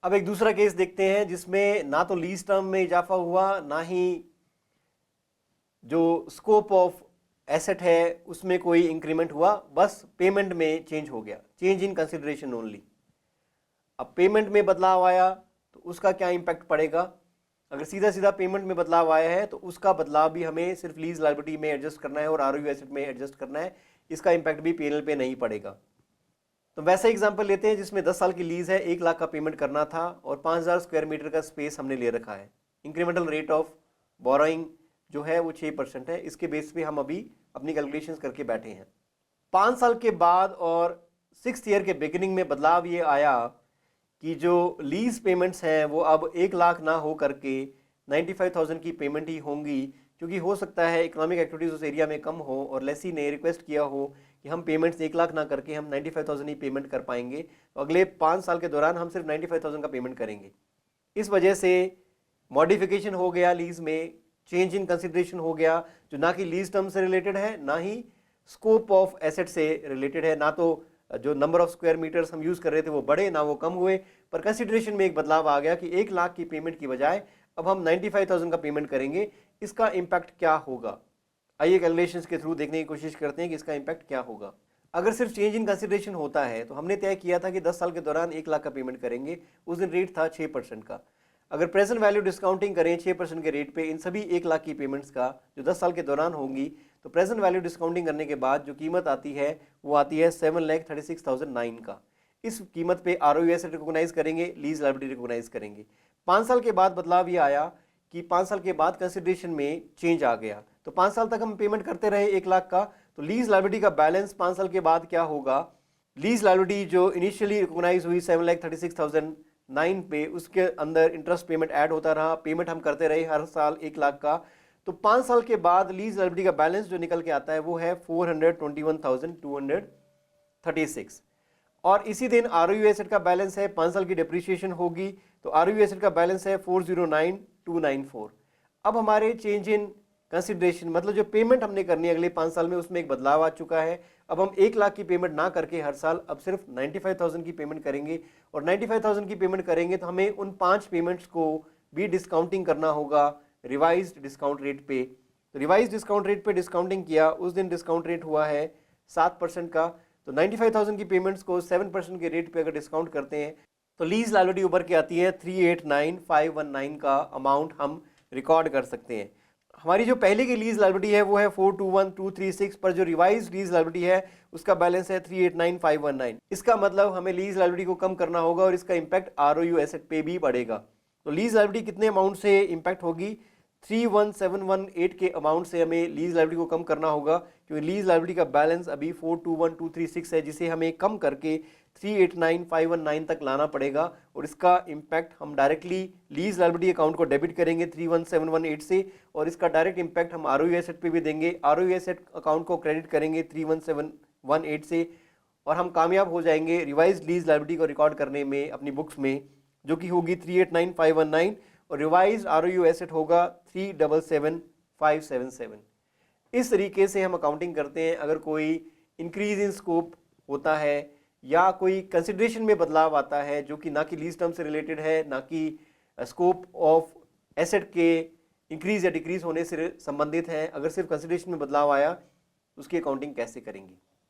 अब एक दूसरा केस देखते हैं जिसमें ना तो लीज टर्म में इजाफा हुआ, ना ही जो स्कोप ऑफ एसेट है उसमें कोई इंक्रीमेंट हुआ, बस पेमेंट में चेंज हो गया, चेंज इन कंसिडरेशन ओनली। अब पेमेंट में बदलाव आया तो उसका क्या इंपैक्ट पड़ेगा? अगर सीधा सीधा पेमेंट में बदलाव आया है तो उसका बदलाव भी हमें सिर्फ लीज लायबिलिटी में एडजस्ट करना है और आरओयू एसेट में एडजस्ट करना है, इसका इंपैक्ट भी पीएनएल पे नहीं पड़ेगा। तो वैसा एग्जांपल लेते हैं जिसमें 10 साल की लीज है, 1 लाख का पेमेंट करना था और 5000 स्क्वायर मीटर का स्पेस हमने ले रखा है। इंक्रीमेंटल रेट ऑफ बोरोइंग जो है वो 6% है। इसके बेस पे हम अभी अपनी कैलकुलेशंस करके बैठे हैं। 5 साल के बाद और 6th ईयर के बिगिनिंग में बदलाव ये आया कि जो लीज पेमेंट्स हैं वो अब 1 लाख ना हो करके 95,000 की पेमेंट ही होंगी, क्योंकि हो सकता है इकोनॉमिक एक्टिविटीज उस एरिया में कम हो और लेसी ने रिक्वेस्ट किया हो कि हम पेमेंट्स 1 लाख ना करके हम 95,000 ही पेमेंट कर पाएंगे, तो अगले 5 साल के दौरान हम सिर्फ 95,000 का पेमेंट करेंगे। इस वजह से मॉडिफिकेशन हो गया लीज में, चेंज इन कंसिडरेशन हो गया, जो ना कि लीज टर्म से रिलेटेड है ना ही स्कोप ऑफ एसेट से रिलेटेड है। ना तो जो नंबर ऑफ स्क्वायर मीटर्स हम यूज कर रहे थे वो बढ़े, ना वो कम हुए, पर कंसिडरेशन में एक बदलाव आ गया कि 1 लाख की पेमेंट की बजाय अब हम 95,000 का पेमेंट करेंगे। इसका इंपैक्ट क्या होगा? आइए कैलकुलेशंस के थ्रू देखने की कोशिश करते हैं कि इसका इंपैक्ट क्या होगा। अगर सिर्फ चेंज इन कंसिडरेशन होता है तो हमने तय किया था कि 10 साल के दौरान 1 लाख का पेमेंट करेंगे। उस दिन रेट था 6% का। अगर प्रेजेंट वैल्यू डिस्काउंटिंग करें 6% के रेट पे इन सभी 1 लाख की पेमेंट्स का जो 10 साल के दौरान होंगी, तो प्रेजेंट वैल्यू डिस्काउंटिंग करने के बाद जो कीमत आती है वो आती है 7,36,009 का। इस कीमत पे आरओयू एसेट रिकॉग्नाइज करेंगे, लीज लायबिलिटी रिकॉग्नाइज करेंगे। 5 साल के बाद बदलाव ये आया कि 5 साल के बाद कंसिडरेशन में चेंज आ गया, तो 5 साल तक हम पेमेंट करते रहे 1 लाख का, तो लीज लायबिलिटी का बैलेंस 5 साल के बाद क्या होगा? लीज लायबिलिटी जो इनिशियली रिकॉग्नाइज हुई 7,36,009 पे, उसके अंदर इंटरेस्ट पेमेंट ऐड होता रहा, पेमेंट हम करते रहे हर साल 1 लाख का, तो 5 साल के बाद लीज लायबिलिटी का बैलेंस जो निकल के आता है वो है 421,236। और इसी दिन आरओयू एसेट का बैलेंस है, 5 साल की डिप्रिसिएशन होगी तो आरओयू एसेट का बैलेंस है 409,294। अब हमारे चेंज इन कंसिडरेशन मतलब जो पेमेंट हमने करनी है अगले 5 साल में उसमें एक बदलाव आ चुका है। अब हम 1 लाख की पेमेंट ना करके हर साल अब सिर्फ 95,000 की पेमेंट करेंगे, और 95,000 की पेमेंट करेंगे तो हमें उन 5 पेमेंट्स को भी डिस्काउंटिंग करना होगा रिवाइज्ड डिस्काउंट रेट पे। तो रिवाइज डिस्काउंट रेट पे डिस्काउंटिंग किया, उस दिन डिस्काउंट रेट हुआ है 7% का, तो 95,000 की पेमेंट्स को 7% के रेट पे अगर डिस्काउंट करते हैं तो लीज लायबिलिटी उभर के आती है 389,519 का अमाउंट हम रिकॉर्ड कर सकते हैं। हमारी जो पहले की लीज लायबिलिटी है वो है 421,236, पर जो रिवाइज लीज लायबिलिटी है उसका बैलेंस है 389,519। इसका मतलब हमें लीज लायबिलिटी को कम करना होगा और इसका इंपैक्ट आरओयू एसेट पे भी पड़ेगा। तो लीज लायबिलिटी कितने अमाउंट से इंपैक्ट होगी? 31718 के अमाउंट से हमें लीज लायबिलिटी को कम करना होगा, क्योंकि लीज लायबिलिटी का बैलेंस अभी 421,236 है, जिसे हमें कम करके 389,519 तक लाना पड़ेगा, और इसका इंपैक्ट हम डायरेक्टली लीज लायबिलिटी अकाउंट को डेबिट करेंगे 31718 से, और इसका डायरेक्ट इंपैक्ट हम आरओयू एसेट पे भी देंगे। आरओयू एसेट अकाउंट को क्रेडिट करेंगे 31718 से, और हम कामयाब हो जाएंगे रिवाइज लीज लायबिलिटी को रिकॉर्ड करने में अपनी बुक्स में, जो कि होगी 389,519, और रिवाइज आरओयू एसेट होगा 377,577। इस तरीके से हम अकाउंटिंग करते हैं। अगर कोई इंक्रीज इन स्कोप होता है या कोई कंसिडरेशन में बदलाव आता है जो कि ना कि लीज टर्म से रिलेटेड है, ना कि स्कोप ऑफ एसेट के इंक्रीज या डिक्रीज होने से संबंधित है, अगर सिर्फ कंसिडरेशन में बदलाव आया उसकी अकाउंटिंग कैसे करेंगे?